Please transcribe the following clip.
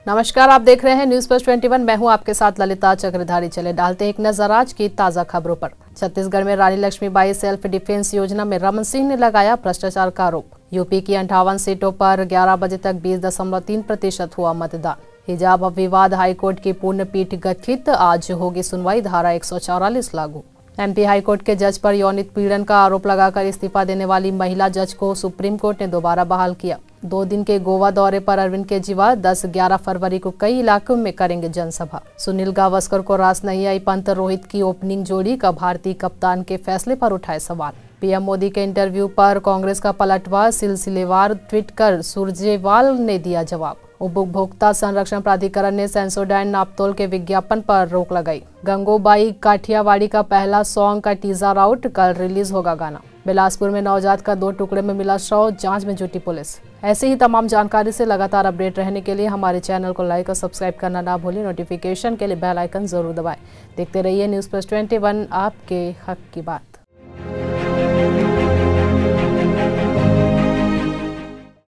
नमस्कार, आप देख रहे हैं न्यूज प्लस 21। मैं हूं आपके साथ ललिता चक्रधारी। चले डालते हैं एक नजर आज की ताजा खबरों पर। छत्तीसगढ़ में रानी लक्ष्मीबाई सेल्फ डिफेंस योजना में रमन सिंह ने लगाया भ्रष्टाचार का आरोप। यूपी की 58 सीटों पर 11 बजे तक 20.3% हुआ मतदान। हिजाब विवाद हाईकोर्ट की पूर्ण पीठ गठित, आज होगी सुनवाई, धारा 144 लागू। एमपी हाईकोर्ट के जज पर यौनिक पीड़न का आरोप लगाकर इस्तीफा देने वाली महिला जज को सुप्रीम कोर्ट ने दोबारा बहाल किया। 2 दिन के गोवा दौरे पर अरविंद केजरीवाल 10-11 फरवरी को कई इलाकों में करेंगे जनसभा। सुनील गावस्कर को रास नहीं आई, पंत रोहित की ओपनिंग जोड़ी का भारतीय कप्तान के फैसले पर उठाए सवाल। पीएम मोदी के इंटरव्यू पर कांग्रेस का पलटवार, सिलसिलेवार ट्वीट कर सुरजेवाल ने दिया जवाब। उपभोक्ता संरक्षण प्राधिकरण ने सेंसोडाइन नापतोल के विज्ञापन पर रोक लगाई। गंगूबाई काठियावाड़ी का पहला सॉन्ग का टीजर आउट, कल रिलीज होगा गाना। बिलासपुर में नवजात का 2 टुकड़े में मिला शव, जांच में जुटी पुलिस। ऐसे ही तमाम जानकारी से लगातार अपडेट रहने के लिए हमारे चैनल को लाइक और सब्सक्राइब करना ना भूलें। नोटिफिकेशन के लिए बेल आइकन जरूर दबाएं। देखते रहिए न्यूज प्लस 21, आपके हक की बात।